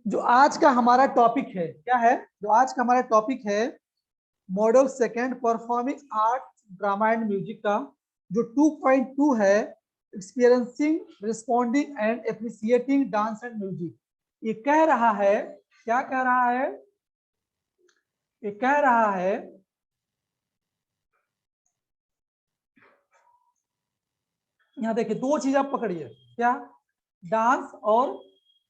जो आज का हमारा टॉपिक है क्या है, जो आज का हमारा टॉपिक है model second performing art drama and music का जो 2.2 है, experiencing responding and appreciating dance and music. ये कह रहा है, क्या कह रहा है, ये कह रहा है यहाँ देखिए दो चीज आप पकड़िए, क्या, डांस और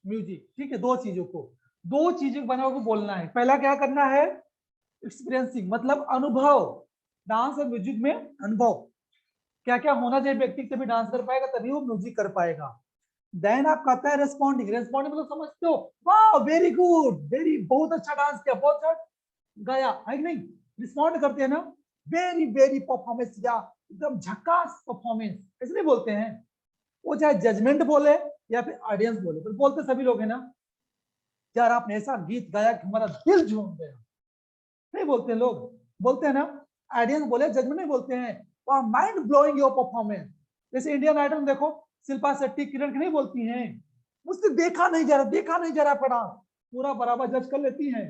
म्यूजिक। ठीक है, दो चीजों को, दो चीजों बना को बोलना है। पहला क्या करना है, एक्सपीरियंसिंग मतलब अनुभव, डांस और म्यूजिक में अनुभव क्या क्या होना चाहिए व्यक्ति तभी डांस कर पाएगा, तभी वो म्यूजिक कर पाएगा। देन आप कहता है रेस्पॉन्डिंग, रेस्पॉन्डिंग मतलब समझते हो, वाह वेरी गुड, वेरी बहुत अच्छा डांस किया, बहुत अच्छा गाया है कि नहीं, रिस्पॉन्ड करते हैं ना, वेरी वेरी परफॉर्मेंस या एकदम झकास परफॉर्मेंस, ऐसे नहीं बोलते हैं। वो चाहे जजमेंट बोले या फिर ऑडियंस बोले, तो बोलते सभी लोग है ना, यार आपने ऐसा गीत गाया कि हमारा दिल झूम गया, नहीं बोलते हैं लोग, बोलते हैं ना। ऑडियंस बोले, जजमेंट नहीं बोलते हैं, वाह माइंड ब्लोइंग योर परफॉर्मेंस। जैसे इंडियन आइडल में देखो, शिल्पा शेट्टी, किरण की नहीं बोलती हैं, मुझसे देखा नहीं जा रहा, देखा नहीं जा रहा पड़ा, पूरा बराबर जज कर लेती हैं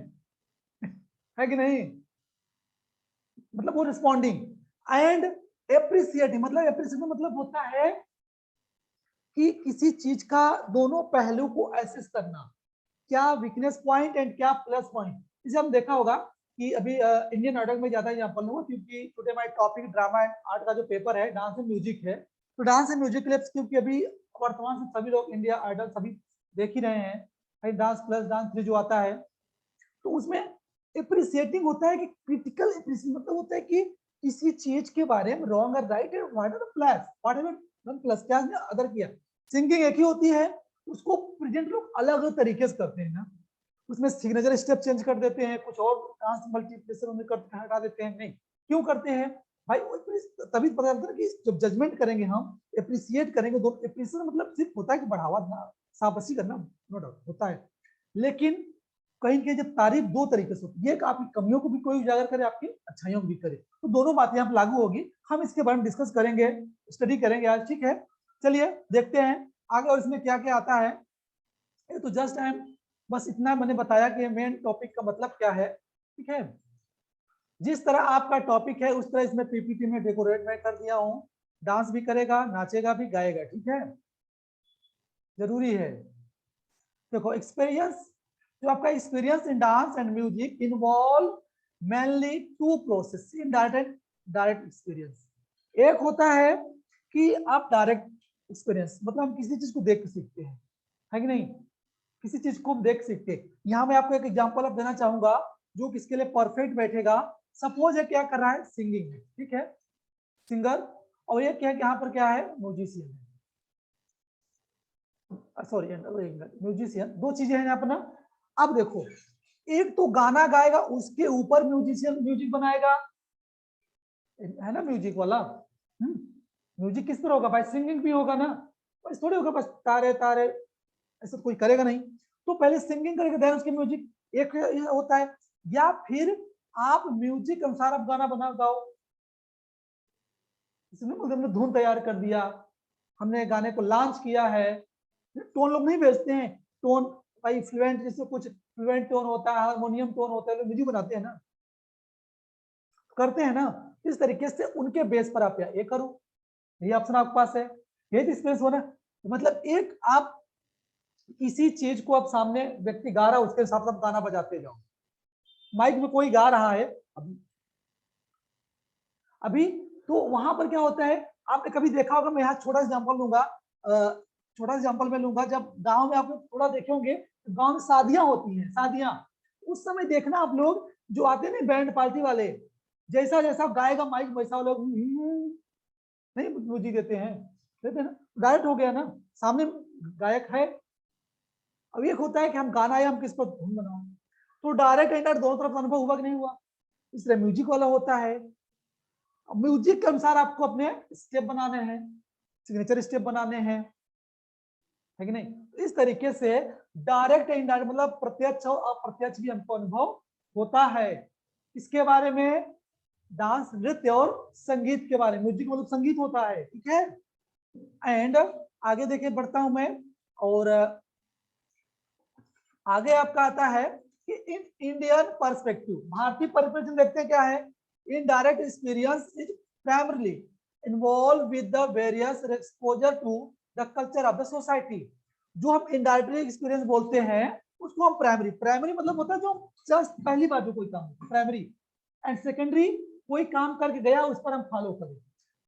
है कि नहीं। मतलब वो रिस्पॉन्डिंग एंड एप्रिसिएटिंग, मतलब एप्रिसिएटिंग मतलब होता है कि किसी चीज का दोनों पहलू को एसेस करना, क्या वीकनेस पॉइंट एंड क्या प्लस पॉइंट। इसे हम देखा होगा कि अभी इंडियन आइडल में ज्यादा एग्जाम्पल लूंगा क्योंकि today my topic drama and art का जो पेपर है डांस एंड म्यूजिक है। तो डांस एंड म्यूजिक क्लिप्स क्योंकि अभी वर्तमान में सभी लोग इंडिया आइडल सभी देख ही रहे हैं, डांस प्लस डांस 3 जो आता है, तो उसमें एप्रिसिएटिंग होता है कि क्रिटिकल एप्रिसिएशन मतलब होता है कि किसी चीज के बारे में रॉन्ग और राइट है, what are the plus, whatever one plus क्या अदर किया। सिंगिंग एक ही होती है, उसको प्रेजेंट लोग अलग अलग तरीके से करते हैं ना, उसमें सिग्नेचर स्टेप चेंज कर देते हैं, कुछ और डांस मल्टीप्लेक्सर उन्हें हटा देते हैं, नहीं क्यों करते हैं भाई, तभी पता चलता है कि जब जजमेंट करेंगे हम, एप्रिसिएट करेंगे, दो एप्रिसिएशन मतलब सिर्फ होता है कि बढ़ावा देना, शाबाशी करना, नो डाउट होता है, लेकिन कहीं कहीं जब तारीफ दो तरीके से होती है, एक आपकी कमियों को भी कोई उजागर करे, आपकी अच्छाइयों को भी करे, तो दोनों बातें यहाँ लागू होगी। हम इसके बारे में डिस्कस करेंगे, स्टडी करेंगे आज, ठीक है। चलिए देखते हैं आगे और इसमें क्या क्या आता है। ये तो जस्ट टाइम बस इतना मैंने बताया कि मेन टॉपिक का मतलब क्या है, ठीक है। जिस तरह आपका टॉपिक है उस तरह इसमें पीपीटी में डेकोरेट मैं कर दिया हूँ, डांस भी करेगा, नाचेगा भी, गाएगा, ठीक है, जरूरी है। देखो एक्सपीरियंस, जो आपका experience in dance and music involve mainly two process, in direct direct experience. एक होता है कि आप डायरेक्ट एक्सपीरियंस मतलब हम किसी चीज को देख के सीखते हैं, है कि नहीं, किसी चीज को देख सीखते हैं। यहाँ मैं आपको एक एग्जांपल अब देना चाहूंगा जो किसके लिए परफेक्ट बैठेगा। सपोज है क्या कर रहा है, सिंगिंग है, ठीक है, सिंगर, और ये क्या है, यहाँ पर क्या है, म्यूजिशियन है, सॉरी म्यूजिशियन, दो चीजें हैं यहाँ पर ना। अब देखो, एक तो गाना गाएगा उसके ऊपर म्यूजिशियन म्यूजिक बनाएगा, है ना, म्यूजिक वाला, म्यूजिक किस पर होगा भाई, सिंगिंग भी होगा ना, बस थोड़ी होगा बस तारे तारे, ऐसा कोई करेगा नहीं। तो पहले सिंगिंग करेगा देन उसकी म्यूजिक, एक होता है। या फिर आप म्यूजिक अनुसार आप गाना बना गाओ, इसमें हमने धुन तैयार कर दिया, हमने गाने को लॉन्च किया है, टोन लोग नहीं भेजते हैं, टोन भाई फ्लुएंट, जैसे कुछ फ्लुएंट टोन होता है, हारमोनियम टोन होता है, लोग म्यूजिक बनाते हैं ना, करते हैं ना। इस तरीके से उनके बेस पर आप ये करो, ये ऑप्शन आपके पास है, ये एक्सपीरियंस होना, मतलब एक आप किसी चीज को आप सामने व्यक्ति गा रहा है उसके हिसाब से आप गाना बजाते जाओ, माइक में कोई गा रहा है अभी तो वहां पर क्या होता है, आपने कभी देखा होगा, मैं यहाँ छोटा एग्जांपल लूंगा, छोटा एग्जांपल में लूंगा, जब गांव में आप लोग थोड़ा देखे होंगे, गांव में शादियां होती हैं, शादियां, उस समय देखना आप लोग जो आते हैं ना बैंड पार्टी वाले, जैसा जैसा गाएगा माइक वैसा लोग नहीं म्यूजिक देते हैं, देते हैं ना, डायरेक्ट हो गया ना, सामने गायक है। अब एक होता है कि हम गाना है, हम किस पर धुन बनाओ, तो डायरेक्ट एंड दोनों तरफ अनुभव हुआ कि नहीं हुआ, इसलिए म्यूजिक वाला होता है। म्यूजिक के अनुसार आपको अपने स्टेप बनाने हैं, सिग्नेचर स्टेप बनाने हैं, है कि नहीं। इस तरीके से डायरेक्ट एंड इनडायरेक्ट मतलब प्रत्यक्ष और अप्रत्यक्ष भी हमको अनुभव होता है। इसके बारे में डांस, नृत्य और संगीत के बारे में, म्यूजिक मतलब संगीत होता है, ठीक है। एंड आगे देखिए बढ़ता हूं मैं, और आगे आपका आता है कि इन इंडियन पर्सपेक्टिव, भारतीय पर्सपेक्टिव देखते हैं क्या है। Indirect experience is primarily involve with the various exposure to the culture of the society. जो हम इनडायरेक्ट एक्सपीरियंस बोलते हैं उसको हम प्राइमरी, प्राइमरी मतलब होता है जो जस्ट पहली बार जो कोई काम, प्राइमरी। एंड सेकेंडरी कोई काम करके गया उस पर हम फॉलो करें।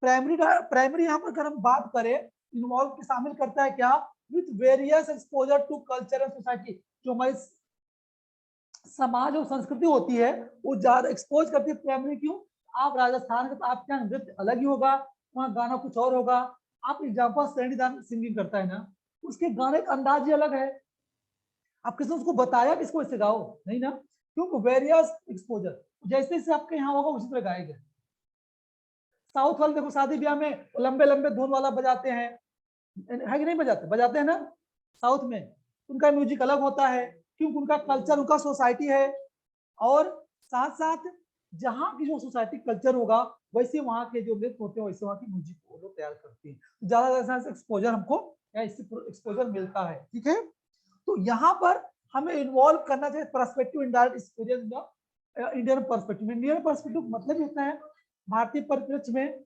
प्राइमरी, प्राइमरी यहाँ पर अगर हम बात करें इन्वॉल्व शामिल करता है क्या, with various exposure to culture and society. जो हमारी समाज और संस्कृति होती है वो ज्यादा एक्सपोज करती है प्राइमरी। क्यों? आप राजस्थान के तो आपके यहाँ नृत्य अलग ही होगा, वहाँ गाना कुछ और होगा। आप एग्जाम्पल श्रेणीदान सिंगिंग करता है ना, उसके गाने का अंदाज ही अलग है। आप किसी ने उसको बताया कि इसको ऐसे गाओ, नहीं ना, क्योंकि वेरियस एक्सपोजर जैसे जैसे आपके यहाँ होगा उसी तरह गाएगा। साउथ वाले देखो शादी ब्याह में लंबे लंबे धुन वाला बजाते हैं, है कि नहीं बजाते, बजाते हैं ना साउथ में। उनका म्यूजिक अलग होता है क्योंकि उनका कल्चर, उनका सोसाइटी है। और साथ साथ जहाँ की जो सोसाइटी कल्चर होगा वैसे वहाँ के जो नृत्य होते हैं वैसे वहाँ की म्यूजिक वो लोग तैयार करते हैं। ज्यादा एक्सपोजर हमको इससे एक्सपोजर मिलता है। ठीक है, तो यहाँ पर हमें इन्वॉल्व करना चाहिए पर्सपेक्टिव इनडायरेक्ट एक्सपीरियंस का। इंडियन पर्सपेक्टिव, इंडियन पर्सपेक्टिव मतलब इतना है भारतीय परिप्रेक्ष्य में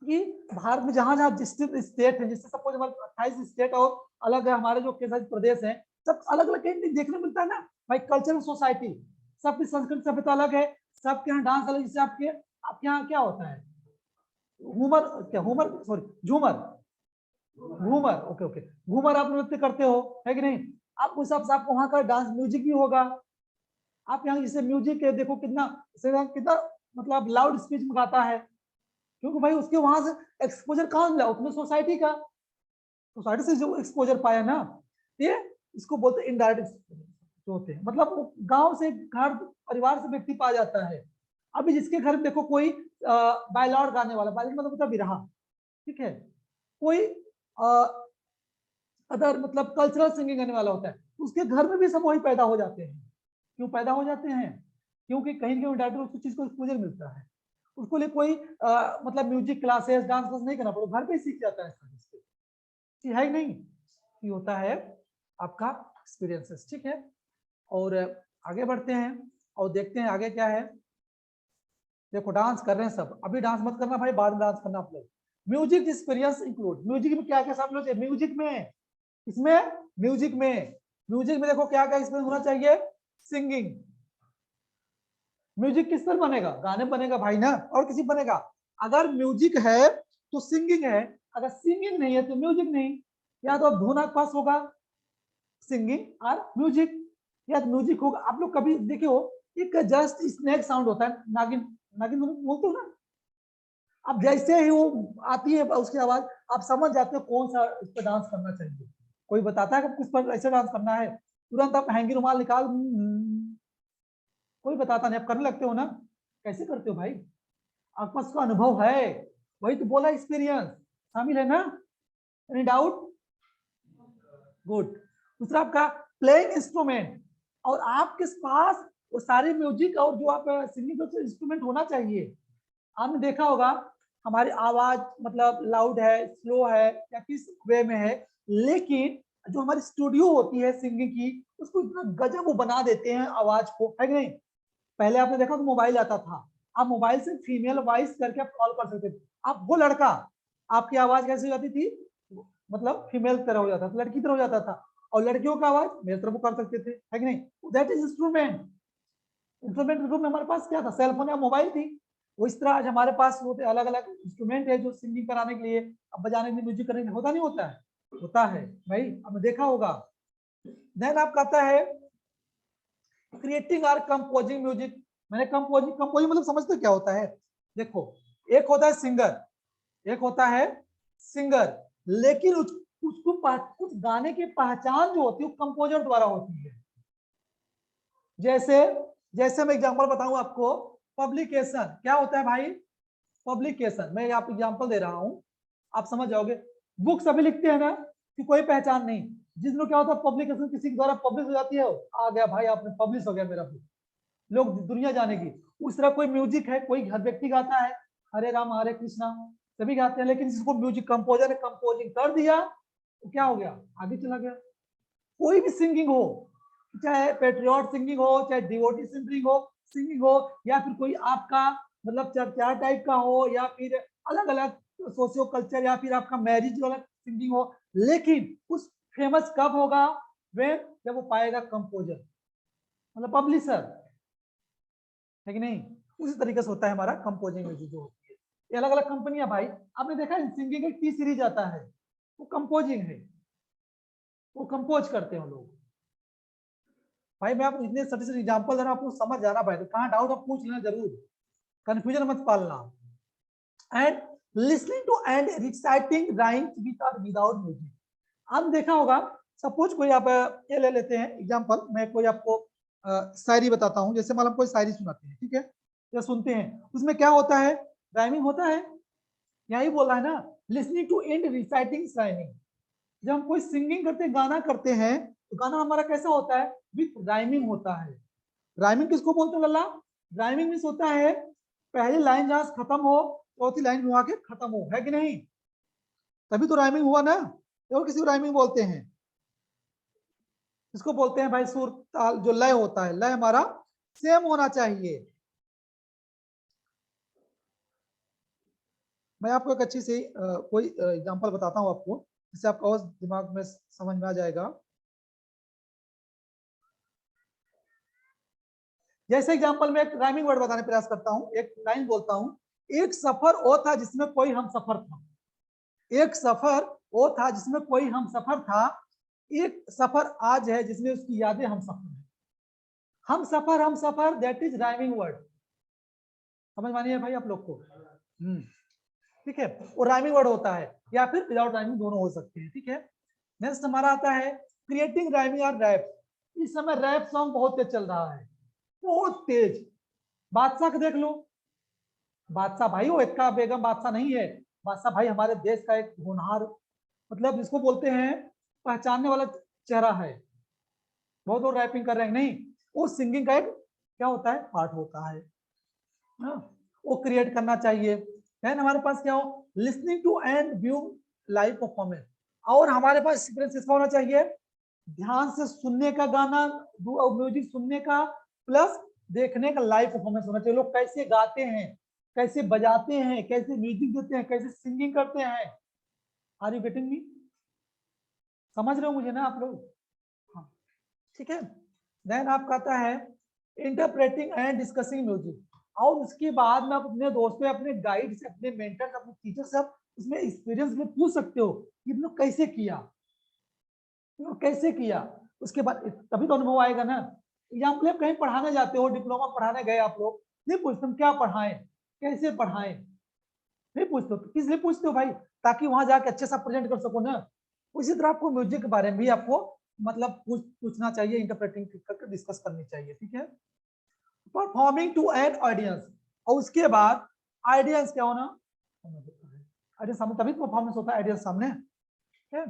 कि भारत में जहां जहां डिस्ट्रिक्ट स्टेट है, जैसे सपोज हमारे 28 स्टेट और अलग है, हमारे जो केंद्र प्रदेश है सब अलग अलग कहीं देखने मिलता है ना भाई। कल्चरल सोसाइटी, सबकी संस्कृति सभ्यता अलग है, सबके यहाँ डांस अलग। जैसे आपके यहाँ क्या होता है, घूमर, क्या घूमर, सॉरी झूमर, घूमर, ओके ओके, घूमर आप नृत्य करते हो है कि नहीं। आप उस हिसाब से आपको वहां का डांस म्यूजिक भी होगा। आप यहाँ जैसे म्यूजिक है देखो कितना कितना मतलब लाउड स्पीच में गाता है, क्योंकि भाई उसके वहां से एक्सपोजर कहाँ मिला, उसमें सोसाइटी का, सोसाइटी से जो एक्सपोजर पाया ना, ये इसको बोलते हैं इनडायरेक्ट जो होते हैं। मतलब वो गांव से, घर परिवार से व्यक्ति पा जाता है। अभी जिसके घर में देखो कोई बायलॉर गाने वाला, बायलॉर मतलब होता है बिरहा, ठीक है, कोई अदर मतलब कल्चरल सिंगिंग करने वाला होता है, उसके घर में भी सब वही पैदा हो जाते हैं। क्यों पैदा हो जाते हैं? क्योंकि कहीं ना कहीं डायरेक्ट उसको चीज को एक्सपोजर मिलता है। उसको लिए कोई मतलब म्यूजिक क्लासेस, डांस क्लास नहीं करना पड़ता, घर पे ही सीख जाता है है नहीं। ये होता है आपका एक्सपीरियंसेस। ठीक है, और आगे बढ़ते हैं और देखते हैं आगे क्या है। देखो डांस कर रहे हैं सब, अभी डांस मत करना भाई, बाद में डांस करना आप लोग। म्यूजिक एक्सपीरियंस इंक्लूड, म्यूजिक में क्या क्या शामिल होते हैं म्यूजिक में, इसमें म्यूजिक में, म्यूजिक में देखो क्या क्या इसमें होना चाहिए। सिंगिंग, म्यूजिक किस पर बनेगा, गाने बनेगा भाई ना, और किसी बनेगा। अगर म्यूजिक है तो सिंगिंग है, अगर सिंगिंग नहीं है तो म्यूजिक नहीं। या तो धुन आपके पास होगा सिंगिंग और म्यूजिक, या म्यूजिक होगा। आप लोग कभी देखे हो एक जस्ट स्नेक साउंड होता है, नागिन, नागिन बोलते हो ना, अब जैसे ही वो आती है उसकी आवाज आप समझ जाते हो कौन सा इस पर डांस करना चाहिए। कोई बताता है कि किस पर ऐसे डांस करना है, तुरंत आप हैंगी रुमाल निकाल, कोई बताता नहीं, आप करने लगते हो ना। कैसे करते हो भाई, आपके पास का अनुभव है, वही तो बोला एक्सपीरियंस शामिल है ना। Any doubt? गुड। दूसरा आपका प्लेइंग इंस्ट्रूमेंट, और आपके पास वो सारे म्यूजिक और जो आप सिंगिंग इंस्ट्रूमेंट होना चाहिए। आपने देखा होगा हमारी आवाज मतलब लाउड है, स्लो है, या किस वे में है, लेकिन जो हमारी स्टूडियो होती है सिंगिंग की, उसको इतना गजब वो बना देते हैं आवाज को, है कि नहीं। पहले आपने देखा तो मोबाइल आता था, आप मोबाइल से फीमेल वॉइस करके आप कॉल कर सकते थे। आप वो लड़का, आपकी आवाज कैसी हो जाती थी, मतलब फीमेल तरह हो जाता था, लड़की तरह हो जाता था। और लड़कियों का आवाज मेरे तरफ कर सकते थे, है कि नहीं। That is instrument. Instrument room में हमारे पास क्या था, सेल फोन या मोबाइल थी। वो इस तरह आज हमारे पास होते अलग अलग इंस्ट्रूमेंट है जो सिंगिंग कराने के लिए, अब बजाने के लिए, म्यूजिक करने के लिए, होता नहीं होता है, होता है भाई, आपने देखा होगा। देन आप कहता है क्रिएटिंग और कंपोजिंग म्यूजिक। मैंने कंपोजिंग, कंपोजिंग मतलब समझते क्या होता है। देखो एक होता है सिंगर, एक होता है सिंगर, लेकिन उसको उस गाने की पहचान जो होती है वो कंपोजर द्वारा होती है। जैसे जैसे मैं एग्जांपल बताऊं आपको, पब्लिकेशन क्या होता है भाई, पब्लिकेशन मैं यहाँ पे एग्जांपल दे रहा हूं, आप समझ जाओगे। बुक सभी लिखते हैं ना कि कोई पहचान नहीं, जिसमें क्या होता है पब्लिकेशन किसी के द्वारा पब्लिश हो जाती है, आ गया भाई आपने पब्लिश हो गया मेरा बुक, लोग दुनिया जानेगी। उस तरह कोई म्यूजिक है, कोई हर व्यक्ति गाता है हरे राम हरे कृष्णा, सभी गाते हैं, लेकिन जिसको म्यूजिक कंपोजर ने कंपोजिंग कर दिया तो क्या हो गया, आगे चला गया। कोई भी सिंगिंग हो, चाहे पेट्रियट सिंगिंग हो, चाहे डिवोटी सिंगिंग हो, या फिर कोई आपका मतलब चर्चा टाइप का हो, या फिर अलग अलग सोशियो कल्चर, या फिर आपका मैरिज वाला सिंगिंग हो, लेकिन उस फेमस कब होगा, वे जब वो पाएगा कंपोजर मतलब पब्लिशर, है कि नहीं। उसी तरीके से होता है हमारा कंपोजिंग म्यूजिक जो होती है। ये अलग अलग कंपनियां भाई, आपने देखा है सिंगिंग एक टी सीरीज आता है, वो कंपोजिंग है, वो कंपोज करते हैं लोग। भाई मैं आपको इतने सटीक एग्जांपल दे रहा हूं, आपको समझ जाना भाई, तो कहाँ डाउट आप पूछ लेना जरूर, कंफ्यूजन मत पालना। And listening to and reciting rhymes with और विदाउट म्यूजिक। आप देखा होगा, सपोज कोई आप ये ले लेते हैं एग्जांपल, मैं कोई आपको शायरी बताता हूँ, जैसे मान लो कोई शायरी सुनाते हैं, ठीक है, या सुनते हैं, उसमें क्या होता है, राइमिंग होता है, यही बोल रहा है ना, listening to and reciting rhyming. जब हम कोई सिंगिंग करते हैं, गाना करते हैं, तो गाना हमारा कैसा होता है, विथ राइमिंग होता है। राइमिंग किसको बोलते हैं लल्ला, राइमिंग मीन्स होता है पहली लाइन जहां खत्म हो, चौथी लाइन वहां के खत्म हो, है कि नहीं, तभी तो राइमिंग हुआ ना। और किसी को राइमिंग बोलते हैं, इसको बोलते हैं भाई सुर ताल, जो लय होता है, लय हमारा सेम होना चाहिए। मैं आपको एक अच्छी सी कोई एग्जांपल बताता हूं आपको, जिससे आपका और दिमाग में समझ में आ जाएगा। जैसे एग्जांपल में एक राइमिंग वर्ड बताने प्रयास करता हूं, एक लाइन बोलता हूं, एक सफर वो था जिसमें कोई हम सफर था, एक सफर वो था जिसमें कोई हम सफर था, एक सफर आज है जिसमें उसकी यादें हम सफर है। हम सफर दैट इज राइमिंग वर्ड, समझ मानिए भाई आप लोग को। ठीक है, वो राइमिंग वर्ड होता है, या फिर विदाउट राइमिंग दोनों हो सकते हैं, ठीक है। नेक्स्ट हमारा आता है क्रिएटिंग राइमिंग और रैप। इस समय रैप सॉन्ग बहुत तेज चल रहा है, बहुत तेज। बादशाह को देख लो, बादशाह भाई वो एक्का बेगम बादशाह नहीं है, बादशाह भाई हमारे देश का एक होनहार, मतलब जिसको बोलते हैं पहचानने वाला चेहरा है। बहुत लोग रैपिंग कर रहे हैं, नहीं, वो सिंगिंग का एक क्या होता है, पार्ट होता है ना, वो क्रिएट करना चाहिए। देन हमारे पास क्या हो, listening to and view live performance, और हमारे पास एक्सपीरियंस इसका होना चाहिए, ध्यान से सुनने का गाना, म्यूजिक सुनने का, प्लस देखने का लाइव परफॉर्मेंस होना चाहिए, लोग कैसे गाते हैं, कैसे बजाते हैं, कैसे म्यूजिक देते हैं, कैसे सिंगिंग करते हैं। आर यू गेटिंग मी, समझ रहे हो मुझे ना आप लोग, हाँ ठीक है। देन आपका आता है इंटरप्रेटिंग एंड डिस्कसिंग म्यूजिक, और उसके बाद में आप अपने दोस्तों, अपने गाइड से, अपने मेंटर से, अपने टीचर से आप उसमें एक्सपीरियंस में पूछ सकते हो कि लोग कैसे किया, कैसे किया, उसके बाद तभी तो अनुभव आएगा ना। एग्जाम्पल आप कहीं पढ़ाने जाते हो, डिप्लोमा पढ़ाने गए आप लोग, नहीं पूछते हम क्या पढ़ाएं, कैसे पढ़ाएं, नहीं पूछते हो, किस लिए पूछते हो भाई, ताकि वहां जाके अच्छे से प्रेजेंट कर सको ना। उसी तरह आपको म्यूजिक के बारे में भी आपको मतलब पूछना चाहिए, इंटरप्रेटिंग करके डिस्कस करनी चाहिए, ठीक है। परफॉर्मिंग टू एन ऑडियंस, और उसके बाद ऑडियंस क्या होना, ऑडियंस सामने, तभी परफॉर्मेंस होता है ऑडियंस सामने, ठीक है।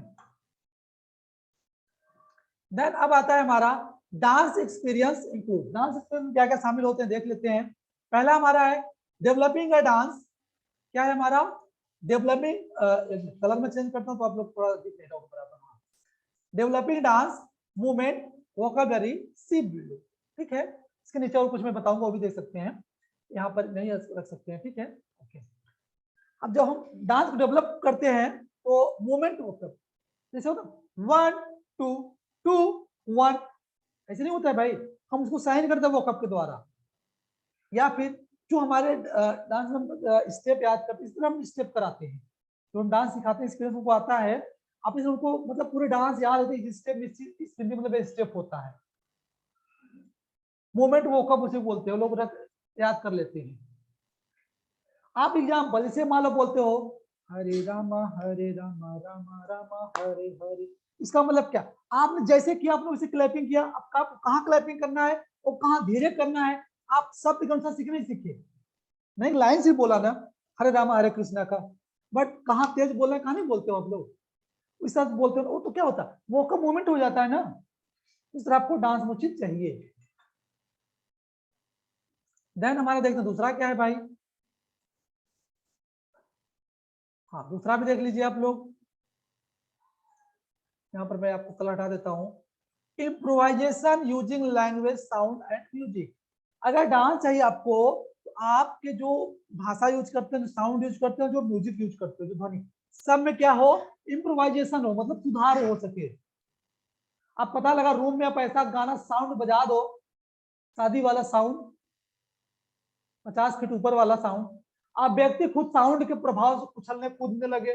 देन अब आता है हमारा dance experience include, dance experience क्या क्या शामिल होते हैं देख लेते हैं। पहला हमारा है डेवलपिंग अ डांस, क्या है हमारा, डेवलपिंग, कलर में चेंज करता हूं तो आप लोग थोड़ा दिख नहीं होगा बराबर, डेवलपिंग डांस मूवमेंट वोकैबुलरी सी बिल्डिंग, ठीक है। इसके नीचे और कुछ मैं बताऊंगा, वो भी देख सकते हैं, यहाँ पर नहीं रख सकते हैं, ठीक है, ओके। अब जब हम डांस को डेवलप करते हैं तो मूवमेंट वोकैब, जैसे होता 1 2 2 1, ऐसे नहीं होता है भाई, हम उसको साइन करते हैं वोकैब के द्वारा, या फिर जो हमारे डांस में स्टेप याद करते हैं, इस तरह हम स्टेप कराते हैं, तो हम डांस सिखाते हैं, एक्सपीरियंस उनको आता है, आप इसे उनको मतलब पूरे डांस याद होते हैं, स्टेप इस मतलब स्टेप होता है, मोमेंट वो कब उसे बोलते हैं, लोग याद कर लेते हैं। आप एग्जाम्पल जैसे मान लो बोलते हो हरे रामा रामा रामा हरे हरे, इसका मतलब क्या, आपने जैसे किया आपने उसे क्लैपिंग किया, आपका कहाँ क्लैपिंग करना है और कहाँ धीरे करना है, आप सब एकदम सा सीखने सीखे, मैं एक लाइन से बोला ना हरे रामा हरे कृष्णा का, बट कहाँ तेज बोलना है कहाँ नहीं बोलते हो आप लोग, इस तरह बोलते हो, तो क्या होता है वो का मोमेंट हो जाता है ना, इस तरह आपको डांस मुझे चाहिए। देन हमारा देखते दूसरा क्या है भाई, हाँ, दूसरा भी देख लीजिए आप लोग। यहाँ पर मैं आपको कलर हटा देता हूँ। Improvisation using language, sound and music. अगर डांस चाहिए आपको तो आपके जो भाषा यूज करते हैं, जो साउंड यूज करते हो, जो म्यूजिक यूज करते हो, जो ध्वनि, सब में क्या हो, इम्प्रोवाइजेशन हो, मतलब सुधार हो सके। अब पता लगा रूम में आप ऐसा गाना साउंड बजा दो, शादी वाला साउंड, 50 फीट ऊपर वाला साउंड, आप व्यक्ति खुद साउंड के प्रभाव से उछलने कूदने लगे,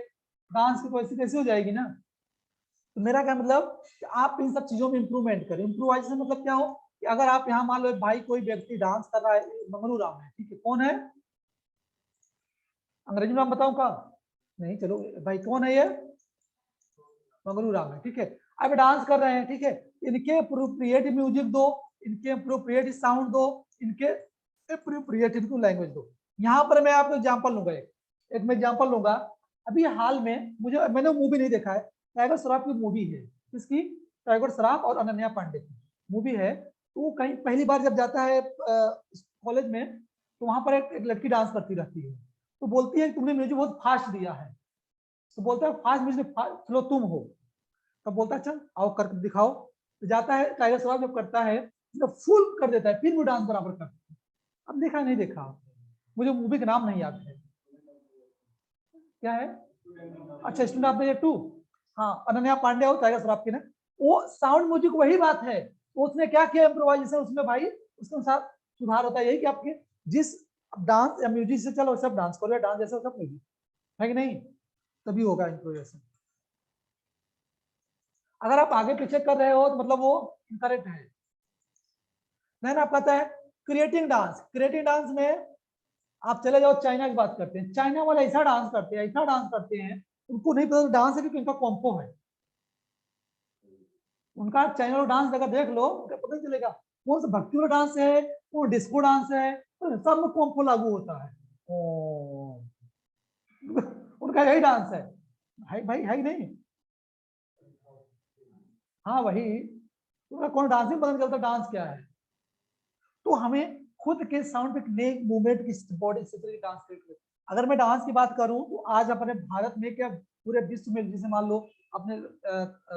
डांस की वैसी कैसी हो जाएगी ना। तो मेरा क्या मतलब कि आप इन सब चीजों में इंप्रूवमेंट करें। इंप्रूवाइजेशन मतलब क्या हो कि अगर आप यहाँ मान लो भाई कोई व्यक्ति डांस कर रहा है, मंगलू राम है, ठीक है, कौन है, अंग्रेजी में नाम बताऊं का, नहीं, चलो भाई कौन है ये, मंगलू राम है, ठीक है। अब डांस कर रहे हैं, ठीक है, इनके अप्रोप्रिएट म्यूजिक दो, इनके अप्रोप्रिएट साउंड दो, इनके अप्रोप्रिएट इनको लैंग्वेज दो। यहाँ पर मैं आपको एग्जांपल लूंगा, एक मैं एग्जांपल लूंगा। अभी हाल में मैंने मूवी नहीं देखा है, टाइगर श्रॉफ की मूवी है, किसकी, टाइगर श्रॉफ और अनन्या पांडे की मूवी है। तो वो कहीं पहली बार जब जाता है कॉलेज में, तो वहां पर एक लड़की डांस करती रहती है, तो बोलती है तुमने म्यूजिक बहुत फास्ट दिया है। तो बोलता है फास्ट म्यूजिक, चलो तुम हो। तब बोलता है चल आओ करके दिखाओ। तो जाता है टाइगर श्रॉफ, जब करता है तो फुल कर देता है, फिर वो डांस बराबर करता है। अब देखा नहीं देखा, मुझे मूवी का नाम नहीं याद है, क्या है, अच्छा स्टूडेंट ऑफ द ईयर 2, हाँ, अनन्या पांडे और टाइगर श्रॉफ की ना। वो साउंड म्यूजिक वही बात है, तो उसने क्या किया इम्प्रोवाइजेशन उसमें भाई, उसके अनुसार सुधार होता है। यही कि आपके जिस डांस या म्यूजिक से चलो सब डांस करो, या डांस जैसा सब म्यूजिक है कि नहीं, तभी होगा इम्प्रोवाइजेशन। अगर आप आगे पीछे कर रहे हो तो मतलब वो इनकरेक्ट है। नहीं ना, पता है क्रिएटिंग डांस, क्रिएटिंग डांस में आप चले जाओ चाइना की बात करते हैं, चाइना वाले ऐसा डांस करते हैं, ऐसा डांस करते हैं, उनको नहीं पता डांस है, क्योंकि उनका कॉम्पो है। उनका चाइना वाला डांस अगर देख लो, उनका पता नहीं चलेगा कौन सा भक्ति वाला डांस है, वो डिस्को डांस है, तो सब में कॉम्पो लागू होता है। ओ, उनका यही डांस है भाई, है ही नहीं। हाँ वही, उनका कौन डांस ही पता नहीं चलता डांस क्या है। तो हमें खुद के साउंड पे नेक मूवमेंट की बॉडी से डांस करते। अगर मैं डांस की बात करूं तो आज अपने भारत में क्या पूरे विश्व में, जैसे मान लो अपने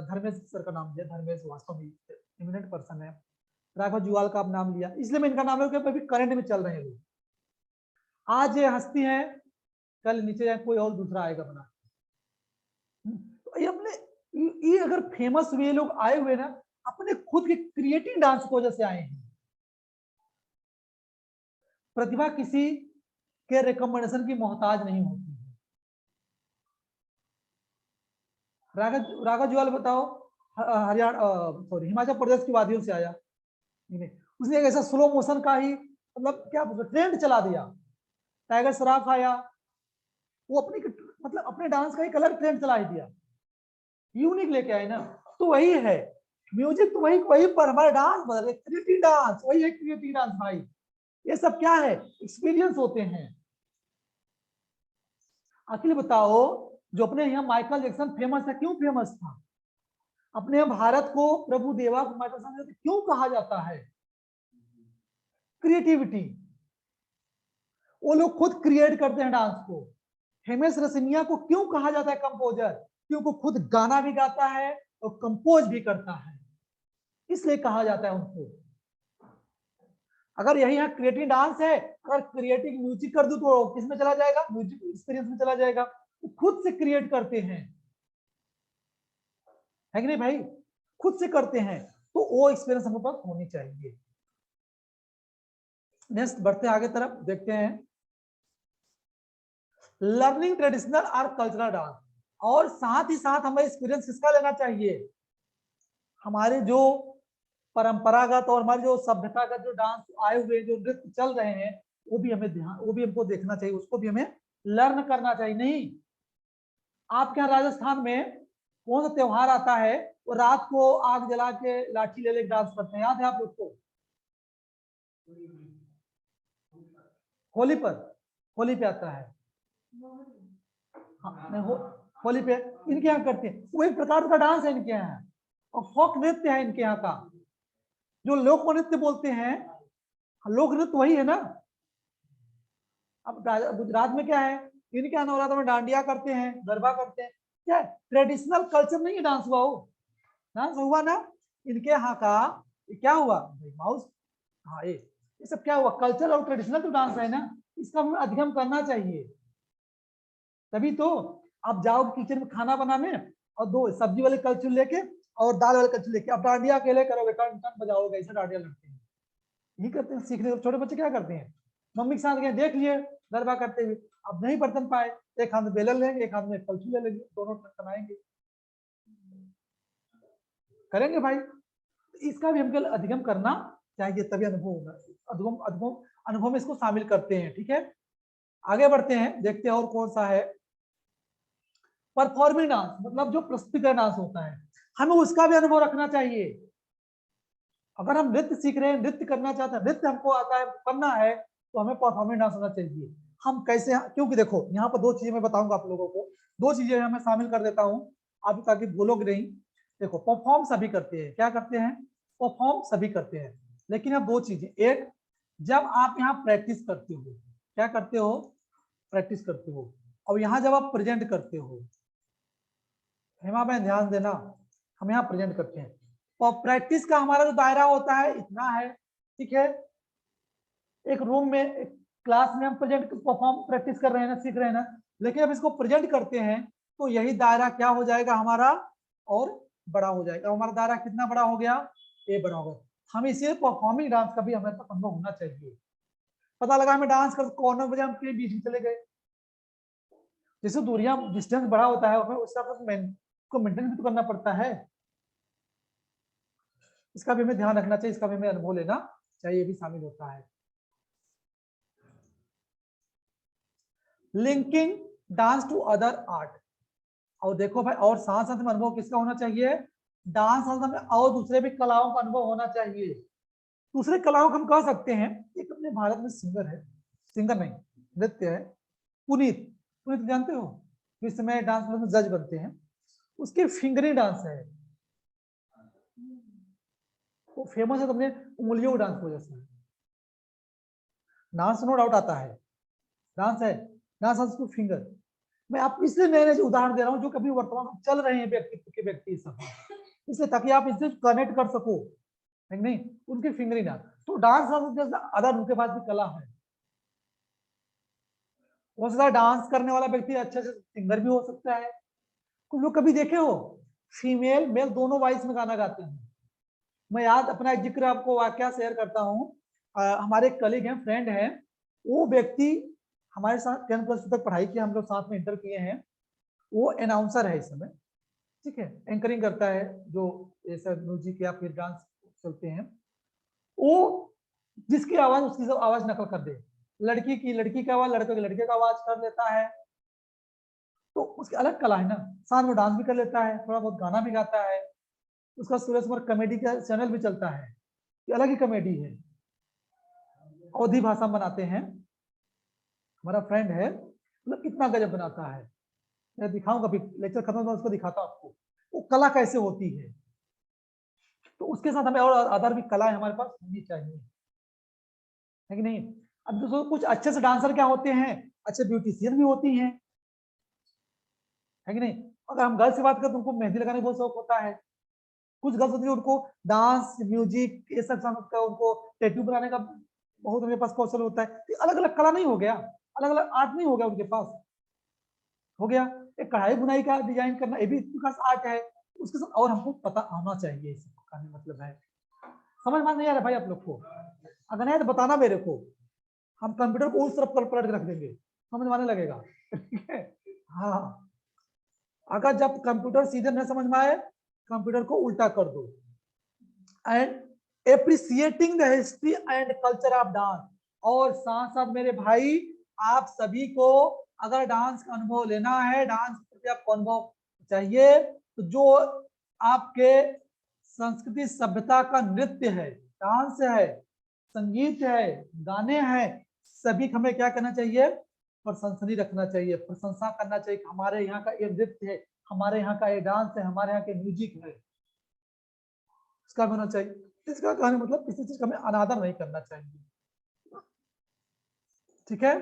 धर्मेश सर का नाम लिया, धर्मेश वास्तव में इमिनेंट पर्सन है, राघव जुवाल का आप नाम लिया, इसलिए मैं इनका नाम लिया, अभी करंट में चल रहे हैं लोग। आज ये हस्ती है, कल नीचे जाए कोई और दूसरा आएगा बना। तो ये अपने ये अगर फेमस हुए लोग आए हुए ना, अपने खुद के क्रिएटिव डांस की वजह से आए हैं। प्रतिभा किसी के रिकमेंडेशन की मोहताज नहीं होती है। राघव जुवाल बताओ, हरियाणा, सॉरी, हिमाचल प्रदेश की वादियों से आया, उसने एक ऐसा स्लो मोशन का ही मतलब क्या ट्रेंड चला दिया। टाइगर श्रॉफ आया, वो अपनी मतलब अपने डांस का एक अलग ट्रेंड चला ही दिया, यूनिक लेके आए ना। तो वही है म्यूजिक, तो वही वही पर हमारा डांस बदल गया, क्रिएटिव डांस वही है, क्रिएटिव डांस भाई। ये सब क्या है, एक्सपीरियंस होते हैं। अखिल बताओ, जो अपने यहाँ माइकल जैक्सन फेमस है, क्यों फेमस था? अपने भारत को प्रभु देवा माइकल क्यों कहा जाता है? क्रिएटिविटी, वो लोग खुद क्रिएट करते हैं डांस को। हेमेश रेशमिया को क्यों कहा जाता है कंपोजर? क्योंकि वो खुद गाना भी गाता है और कंपोज भी करता है, इसलिए कहा जाता है उनको। अगर यही यहाँ क्रिएटिव डांस है, अगर क्रिएटिव म्यूजिक कर दूं तो किसमें चला जाएगा, म्यूजिक एक्सपीरियंस में चला जाएगा। वो खुद से क्रिएट करते हैं, है कि नहीं भाई, खुद से करते हैं, तो वो एक्सपीरियंस हमारे पास होनी चाहिए। नेक्स्ट बढ़ते हैं आगे तरफ, देखते हैं लर्निंग ट्रेडिशनल और कल्चरल डांस। और साथ ही साथ हमें एक्सपीरियंस किसका लेना चाहिए, हमारे जो परंपरागत और हमारे जो सभ्यतागत जो डांस आए हुए जो नृत्य चल रहे हैं, वो भी हमें ध्यान, वो भी हमको देखना चाहिए, उसको भी हमें लर्न करना चाहिए। नहीं, आपके यहाँ राजस्थान में कौन सा त्योहार आता है, वो रात को आग जला के लाठी ले ले डांस करते हैं, याद है आप लोग को? होली पर, होली पे आता है, हाँ नहीं, होली पे इनके यहाँ करते हैं, वो एक प्रकार का डांस है इनके यहाँ, और फोक नृत्य है इनके यहाँ का। जो लोक नृत्य बोलते हैं, लोक नृत्य वही है ना। अब गुजरात में क्या है, इनके यहाँ नवरात्र में डांडिया करते हैं, गरबा करते हैं। क्या ट्रेडिशनल कल्चर नहीं है डांस हुआ, हो डांस हुआ ना इनके यहाँ का। क्या हुआ माउस, हाँ ये सब क्या हुआ, कल्चर और ट्रेडिशनल तो डांस है ना, इसका हमें अधिगम करना चाहिए। तभी तो आप जाओ किचन में खाना बनाने और दो सब्जी वाले कलछुल लेके और दाल वाले कलछुल लेके आप डांडिया अकेले करोगे, टन टन बजाओगे, ऐसे डांडिया लड़ते हैं। यही करते हैं सीखने, छोटे बच्चे क्या करते हैं, मम्मी के साथ गए देख लिए गरबा करते हुए, अब नहीं बर्तन पाए, एक हाथ में बेलन लेंगे, एक हाथ में कलछुल ले लेंगे, दोनों बनाएंगे, करेंगे भाई। इसका भी हमको अधिगम करना चाहिए, तभी अनुभव होगा। अधिगम अधिगम अनुभव में इसको शामिल करते हैं। ठीक है, आगे बढ़ते हैं, देखते हैं और कौन सा है। परफॉर्मिंग डांस मतलब जो प्रस्तुतिकरण डांस होता है, हमें उसका भी अनुभव रखना चाहिए। अगर हम नृत्य सीख रहे हैं, नृत्य करना चाहते हैं, नृत्य हमको आता है करना है, तो हमें परफॉर्मिंग डांस होना चाहिए। हम कैसे, क्योंकि देखो यहाँ पर दो चीजें मैं बताऊंगा आप लोगों को, दो चीजें मैं शामिल कर देता हूँ आप, ताकि भूलोगे नहीं। देखो परफॉर्म सभी करते हैं, क्या करते हैं, परफॉर्म सभी करते हैं, लेकिन अब दो चीजें, एक जब आप यहाँ प्रैक्टिस करते हो, क्या करते हो, प्रैक्टिस करते हो, और यहाँ जब आप प्रेजेंट करते हो, हेमा बहन ध्यान देना, हम यहाँ प्रेजेंट करते हैं, और प्रैक्टिस का हमारा जो दायरा होता है इतना है, ठीक है। एक रूम में, एक क्लास में हम प्रेजेंट परफॉर्म प्रैक्टिस कर रहे हैं ना, सीख रहे हैं ना, लेकिन अब इसको प्रेजेंट करते हैं तो यही दायरा क्या हो जाएगा हमारा, और बड़ा हो जाएगा। हमारा दायरा कितना बड़ा हो गया, ये बड़ा हो गया। हम इसे परफॉर्मिंग डांस का भी हमें अनुभव होना चाहिए। पता लगा हमें डांस कर कॉर्नर बजे हम के बीच में चले गए, जैसे दूरियां डिस्टेंस बड़ा होता है हमें उस हिसाब से को मेंटेन भी तो करना पड़ता है, इसका भी हमें ध्यान रखना चाहिए, इसका भी हमें अनुभव लेना चाहिए, भी शामिल होता है। Linking dance to other art, और देखो भाई, और साथ साथ में अनुभव किसका होना चाहिए, डांस साथ में और दूसरे भी कलाओं का अनुभव होना चाहिए। दूसरे कलाओं को हम कह सकते हैं, एक अपने भारत में सिंगर है, सिंगर नहीं नृत्य है, पुनीत, पुनीत जानते हो, इस समय डांस में जज बनते हैं, उसके फिंगरिंग डांस है, वो फेमस है तो अपने उंगलियों डांस की वजह से। डांस नो डाउट आता है, डांस है, डांस उसको फिंगर। मैं आप इसलिए नए नए उदाहरण दे रहा हूँ जो कभी वर्तमान में चल रहे हैं व्यक्तित्व के व्यक्ति सब, इसलिए ताकि आप इससे कनेक्ट कर सको, नहीं उनके फिंगरिंग डांस। तो डांस अदर उनके पास भी कला है, हो सकता है डांस करने वाला व्यक्ति अच्छे से सिंगर भी हो सकता है। कुछ लोग कभी देखे हो फीमेल मेल दोनों वॉइस में गाना गाते हैं। मैं याद अपना एक जिक्र आपको वाकया शेयर करता हूँ। हमारे कलीग हैं, फ्रेंड हैं, वो व्यक्ति हमारे साथ 10 प्लस तक पढ़ाई की, हम लोग साथ में इंटर किए हैं। वो अनाउंसर है इस समय, ठीक है, एंकरिंग करता है, जो ऐसा म्यूजिक या फिर डांस चलते हैं। वो जिसकी आवाज उसकी सब आवाज नकल कर दे, लड़की की लड़की का आवाज, लड़के की लड़के का आवाज कर लेता है, तो उसकी अलग कला है ना। साथ में डांस भी कर लेता है, थोड़ा बहुत गाना भी गाता है। उसका सुरेश कुमार कॉमेडी का चैनल भी चलता है, ये अलग ही कॉमेडी है, अवधी भाषा में बनाते हैं। हमारा फ्रेंड है, मतलब कितना गजब बनाता है। मैं दिखाऊंगा, अभी लेक्चर खत्म होगा उसको दिखाता हूं आपको वो कला कैसे होती है। तो उसके साथ हमें और अदर भी कलाएं हमारे पास होनी चाहिए, है कि नहीं। अब दोस्तों कुछ अच्छे से डांसर क्या होते हैं, अच्छे ब्यूटिशियन भी होती हैं, है कि नहीं। अगर हम गर्ल्स की बात करें तो उनको मेहंदी लगाने का बहुत शौक होता है। कुछ गर्ल्स होती है उनको डांस म्यूजिक ये सब का, उनको टैटू बनाने का बहुत उनके पास कौशल होता है। तो अलग अलग कला नहीं हो गया, अलग अलग आर्ट नहीं हो गया उनके पास, हो गया एक कढ़ाई बुनाई का डिजाइन करना, ये भी उनके पास आर्ट है। उसके साथ और हमको पता होना चाहिए, इसका मतलब है। समझ में नहीं आ रहा भाई आप लोग को, अगर नहीं तो बताना मेरे को, हम कंप्यूटर को उस तरफ पलट के रख देंगे, समझ में आने लगेगा। ठीक है, हाँ, अगर जब कंप्यूटर सीधे न समझ में आए, कंप्यूटर को उल्टा कर दो। And appreciating the history and culture of dance, और साथ साथ मेरे भाई आप सभी को अगर डांस का अनुभव लेना है, डांस के आपको अनुभव चाहिए, तो जो आपके संस्कृति सभ्यता का नृत्य है, डांस है, संगीत है, गाने हैं, सभी हमें क्या करना चाहिए, प्रशंसनीय रखना चाहिए, प्रशंसा करना चाहिए। हमारे यहाँ का ये नृत्य है, हमारे यहाँ का ये डांस है, हमारे यहाँ के म्यूजिक है, इसका होना चाहिए। इसका कहने मतलब किसी चीज का हमें अनादर नहीं करना चाहिए, ठीक है।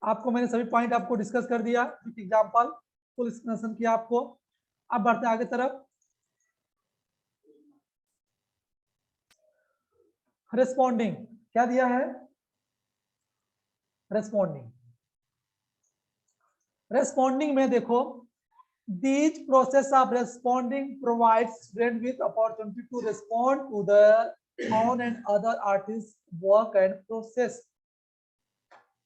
आपको मैंने सभी पॉइंट आपको डिस्कस कर दिया, एग्जाम्पल फुल एक्सप्लेनेशन किया आपको। अब बढ़ते हैं आगे तरफ। रेस्पॉन्डिंग क्या दिया है? रेस्पॉन्डिंग में देखो, these process of responding provides student with opportunity to respond to the own and other artists work and process।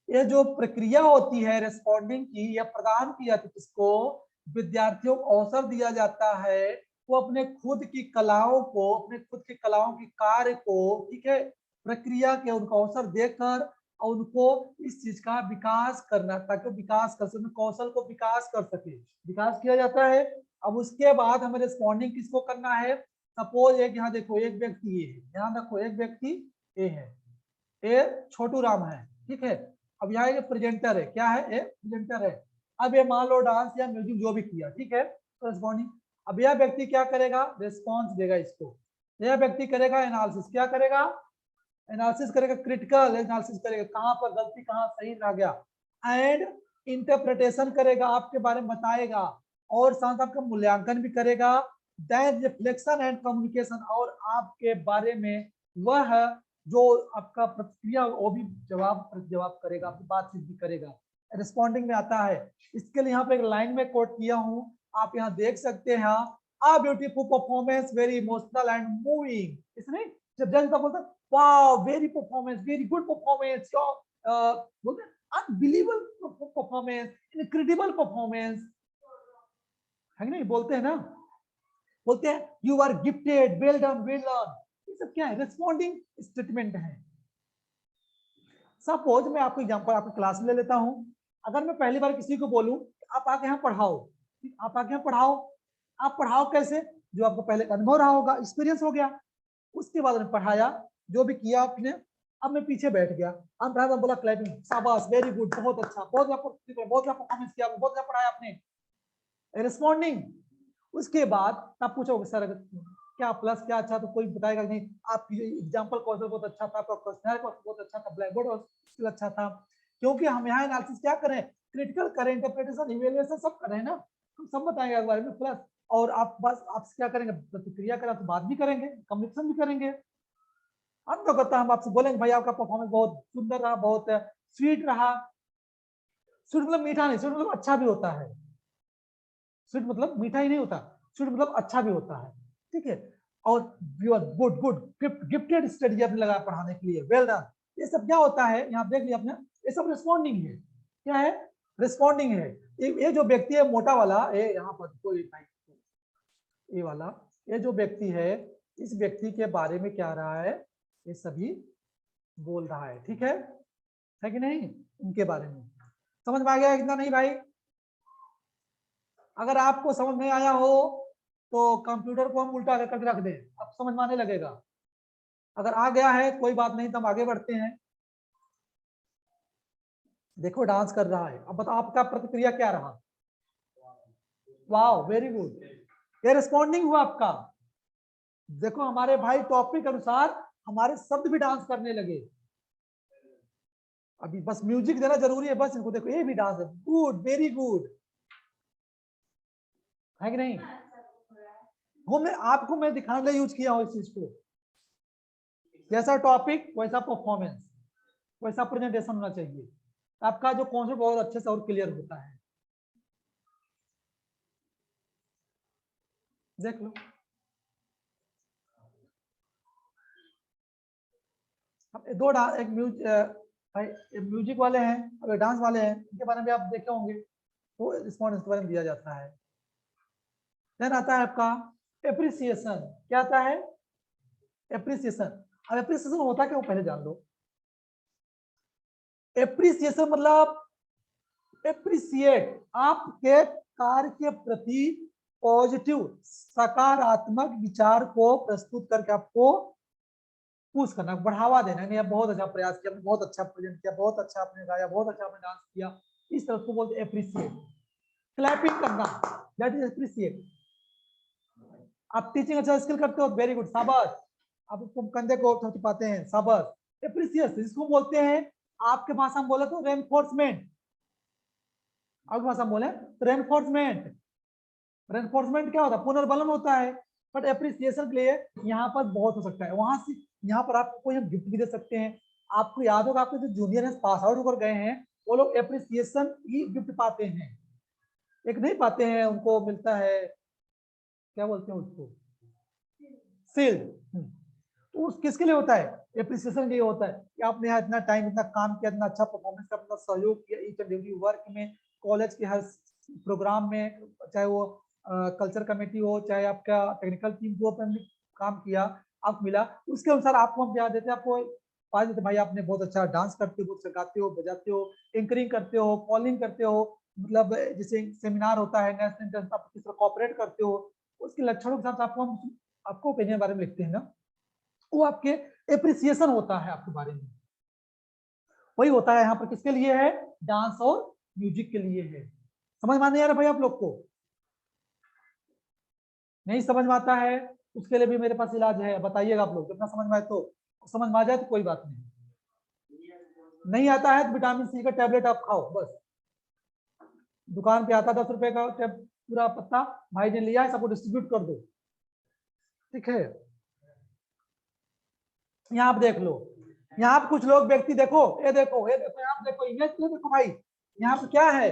ये जो प्रक्रिया होती है रेस्पॉन्डिंग की, यह प्रदान की जाती है किसको? विद्यार्थियों को अवसर दिया जाता है वो अपने खुद की कलाओं को, अपने खुद की कलाओं की कार्य को, ठीक है, प्रक्रिया के उनको अवसर देकर और उनको इस चीज का विकास करना, ताकि विकास कर सके, कौशल को विकास कर सके, विकास किया जाता है। अब उसके बाद हमें रिस्पॉन्डिंग किसको करना है? सपोज एक यहाँ देखो, एक व्यक्ति ए है, ध्यान रखो, एक व्यक्ति ए है, ए छोटू राम है, ठीक है। अब यहाँ एक प्रेजेंटर है, क्या है? एक प्रेजेंटर है। अब ये मान लो डांस या म्यूजिक जो भी किया, ठीक है, तो रिस्पॉन्डिंग। अब यह व्यक्ति क्या करेगा? रिस्पॉन्स देगा इसको। यह व्यक्ति करेगा एनालिसिस, क्या करेगा? एनालिसिस करेगा, क्रिटिकल एनालिसिस करेगा, कहां पर गलती, कहां सही रह गया, एंड इंटरप्रिटेशन करेगा, आपके बारे में बताएगा, और साथ आपका मूल्यांकन भी करेगा। देन रिफ्लेक्शन एंड कम्युनिकेशन, और आपके बारे में वह जो आपका प्रतिक्रिया वो भी जवाब करेगा, आपकी बातचीत भी करेगा, रिस्पॉन्डिंग में आता है। इसके लिए यहाँ पे एक लाइन में कोट किया हूँ, आप यहाँ देख सकते हैं, a beautiful performance, very emotional and moving. इसमें जब जज बोलता है wow very performance, very good performance, बोलते हैं अनबिलीवेबल परफॉर्मेंस, इनक्रेडिबल परफॉर्मेंस, है नहीं? बोलते हैं ना, बोलते हैं you are gifted, well done, well done. ये सब क्या है? रिस्पॉन्डिंग स्टेटमेंट है। सपोज मैं आपको एग्जांपल आपकी क्लास में ले लेता हूं। अगर मैं पहली बार किसी को बोलूं आप आके यहाँ पढ़ाओ, आप आके यहाँ पढ़ाओ, आप पढ़ाओ कैसे? जो आपको पहले अनुभव रहा होगा, एक्सपीरियंस हो गया, उसके बाद मैंने पढ़ाया, जो भी किया आपने। अब मैं पीछे बैठ गया, अब बोला क्लैपिंग, शाबाश, वेरी गुड, बहुत अच्छा, बहुत अच्छा परफॉर्मेंस किया, बहुत अच्छा पढ़ाया आपने, रिस्पॉन्डिंग। उसके बाद तब पूछोगे सर क्या प्लस क्या अच्छा, तो कोई बताएगा नहीं, आपकी एग्जांपल कौशल बहुत अच्छा था, आपका क्वेश्चनर बहुत अच्छा था, ब्लैक बोर्ड अच्छा था। क्योंकि हम यहाँ एनालिसिस क्या करें? क्रिटिकल करें, इंटरप्रिटेशन, इवैल्यूएशन सब करें ना, हम सब बताएंगे इस बारे में प्लस। और आप बस आपसे क्या करेंगे? प्रतिक्रिया करें तो बात भी करेंगे, कम्युनिकेशन भी करेंगे। हम तो करता हम आपसे बोलेंगे भाई आपका परफॉर्मेंस बहुत सुंदर रहा, बहुत स्वीट रहा। स्वीट मतलब मीठा नहीं, स्वीट मतलब अच्छा भी होता है। स्वीट मतलब मीठा ही नहीं होता, स्वीट मतलब अच्छा भी होता है, ठीक है। और गुड गुड गिफ्टेड स्टडी आपने लगा पढ़ाने के लिए, वेल डन। ये सब क्या होता है? यहाँ देख लिया आपने, ये सब रिस्पॉन्डिंग है। क्या है? रिस्पॉन्डिंग है। ये जो व्यक्ति है मोटा वाला, ये यहाँ पर कोई ये वाला, ये जो व्यक्ति है, इस व्यक्ति के बारे में क्या रहा है? ये सभी बोल रहा है, ठीक है कि नहीं? इनके बारे में समझ में आ गया कितना? नहीं भाई, अगर आपको समझ में आया हो तो कंप्यूटर को हम उल्टा करके रख दें, अब समझ में आने लगेगा। अगर आ गया है कोई बात नहीं, तो हम आगे बढ़ते हैं। देखो डांस कर रहा है, अब बताओ आपका प्रतिक्रिया क्या रहा? वाओ वेरी गुड, ये रिस्पॉन्डिंग हुआ आपका। देखो हमारे भाई टॉपिक अनुसार हमारे शब्द भी डांस करने लगे। अभी बस म्यूजिक देना जरूरी है, बस इनको देखो ये भी डांस है, गुड, वेरी गुड, है कि नहीं? वो मैं आपको मैं दिखाने के लिए यूज किया हूं इस चीज को। जैसा टॉपिक वैसा परफॉर्मेंस, वैसा प्रेजेंटेशन होना चाहिए, आपका जो कॉन्सेप्ट बहुत अच्छे से और क्लियर होता है। देख लो, अब दो एक म्यूजिक वाले हैं, अब डांस वाले हैं, इनके बारे में आप देखे होंगे, तो रिस्पॉन्स के बारे में दिया जाता है। देन आता है आपका एप्रिसिएशन। क्या आता है? एप्रिसिएशन। अब एप्रिसिएशन होता क्या वो पहले जान लो। एप्रिसिएशन मतलब एप्रिसिएट, आपके कार्य के प्रति पॉजिटिव सकारात्मक विचार को प्रस्तुत करके आपको पुश करना, बढ़ावा देना। नहीं, बहुत अच्छा प्रयास किया, बहुत अच्छा प्रेजेंट किया, बहुत अच्छा आपने गाया, बहुत अच्छा आपने डांस किया, इस तरह को बोलते एप्रिसिएट। क्लैपिंग करना, दैट इज एप्रिसिएट। आप टीचिंग अच्छा स्किल करते हो, वेरी गुड, शाबाश, आप उसको कंधे को पाते हैं, शाबाश। एप्रिसिएट इसको बोलते हैं, आपके भाषा में बोले तो रेनफोर्समेंट। आपकी भाषा बोले तो रेनफोर्समेंट, रेनफोर्समेंट क्या होता है, पुनर्बलन होता है। बट एप्रिसिएशन के लिए यहाँ पर बहुत हो सकता है, वहां से यहाँ पर आपको कोई हम गिफ्ट भी दे सकते हैं। आपको याद होगा आपके जो जूनियर है पास आउट होकर गए हैं वो लोग एप्रिसिएशन ही गिफ्ट पाते हैं, एक नहीं पाते हैं, उनको मिलता है क्या बोलते हैं उसको, शील्ड। तो उस किसके लिए होता है, एप्रिसिएशन के लिए होता है कि आपने यहाँ इतना टाइम इतना काम किया, इतना अच्छा परफॉर्मेंस का अपना सहयोग किया ईच एंड एवरी वर्क में, कॉलेज के हर प्रोग्राम में, चाहे वो कल्चर कमेटी हो चाहे आपका टेक्निकल टीम जो आपने काम किया आपको मिला, उसके अनुसार आपको हम क्या देते हैं, आपको पा देते भाई आपने बहुत अच्छा डांस करते हो, बहुत अच्छा गाते हो बजाते हो, एंकरिंग करते हो, कॉलिंग करते हो, मतलब जैसे सेमिनार होता है नेशनल इंटरनेशनल आप किस तरह कॉपरेट करते हो, उसके लक्षणों के साथ आपको हम आपको ओपिनियन बारे में लिखते हैं ना, वो आपके एप्रिसिएशन होता है आपके बारे में। वही होता है यहाँ पर किसके लिए है, डांस और म्यूजिक के लिए है। समझ में नहीं आ रहा भाई आप लोग को, नहीं समझ में आता है उसके लिए भी मेरे पास इलाज है, बताइएगा आप लोग जितना समझ में आए तो, समझ में आ जाए तो कोई बात नहीं, नहीं आता है तो विटामिन सी का टैबलेट आप खाओ बस, दुकान पे आता 10 रुपए का पूरा पत्ता, भाई ने लिया है सबको डिस्ट्रीब्यूट कर दो, ठीक है। यहाँ आप देख लो, यहाँ पे कुछ लोग व्यक्ति देखो, ये देखो ये देखो, यहाँ पे देखो इमेज देखो भाई, यहाँ पे क्या है,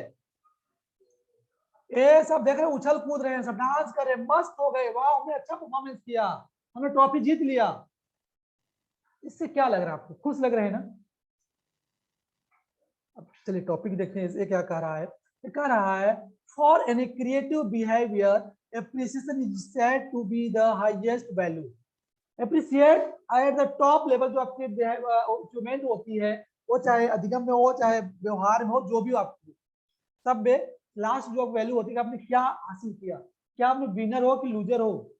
ये सब देख रहे उछल कूद रहे हैं, सब डांस कर रहे हैं, मस्त हो गए, वाह हमने अच्छा परफॉर्मेंस किया, हमने ट्रॉफी जीत लिया। इससे क्या लग रहा है आपको, खुश लग रहे हैं ना। अब चलिए टॉपिक देखते हैं, ये क्या कह रहा है, ये कह रहा है for any creative behaviour appreciation is said to be the highest value. Appreciate at the top level, जो आपकी अचीवमेंट होती है वो चाहे अधिगम में हो चाहे व्यवहार में हो, जो भी हो आपकी सब में लास्ट जो वैल्यू होती है आपने क्या हासिल किया, क्या आपने विनर हो कि लूजर हो।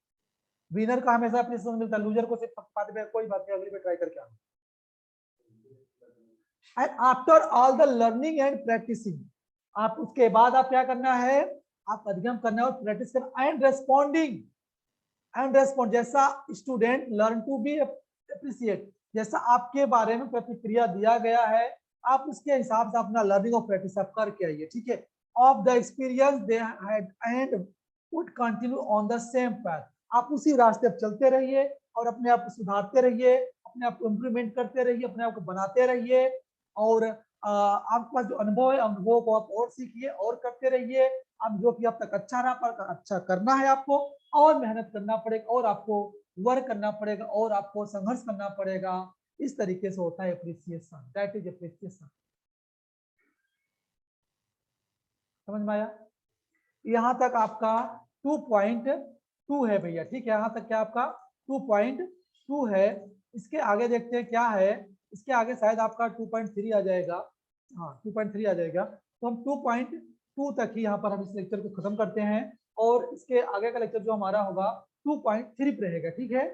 विनर का हमेशा एप्रिसिएशन मिलता है, लूजर को सिर्फ पाते पे कोई बात नहीं अगली बार ट्राई करके आना। And after all the learning and practising, आप उसके बाद आप क्या करना है, आप अधिगम करना है और प्रैक्टिस करना, एंड रेस्पॉन्डिंग, एंड रेस्पॉन्ड जैसा student learn to be appreciate, जैसा आपके बारे में प्रतिक्रिया दिया गया है आप उसके हिसाब से अपना लर्निंग और प्रैक्टिस आप करके आइए, ठीक है। Of the experience they had and would continue on the same path, आप उसी रास्ते पर चलते रहिए और अपने आप को सुधारते रहिए, अपने आप को इम्प्रूवमेंट करते रहिए, अपने आप को बनाते रहिए, और आपके पास जो अनुभव है अनुभव को आप और सीखिए और करते रहिए। आप जो कि अब तक अच्छा रहा पर अच्छा करना है आपको, और मेहनत करना पड़ेगा, और आपको वर्क करना पड़ेगा, और आपको संघर्ष करना पड़ेगा। इस तरीके से होता है एप्रिसिएशन, दैट इज एप्रिसिएशन। समझ में आया, यहाँ तक आपका 2.2 है भैया, ठीक है, यहाँ तक क्या आपका 2.2 है। इसके आगे देखते हैं क्या है, इसके आगे शायद आपका 2.3 आ जाएगा, हाँ 2.3 आ जाएगा, तो हम 2.2 तक ही यहाँ पर हम इस लेक्चर को खत्म करते हैं, और इसके आगे का लेक्चर जो हमारा होगा 2.3 पे रहेगा, ठीक है।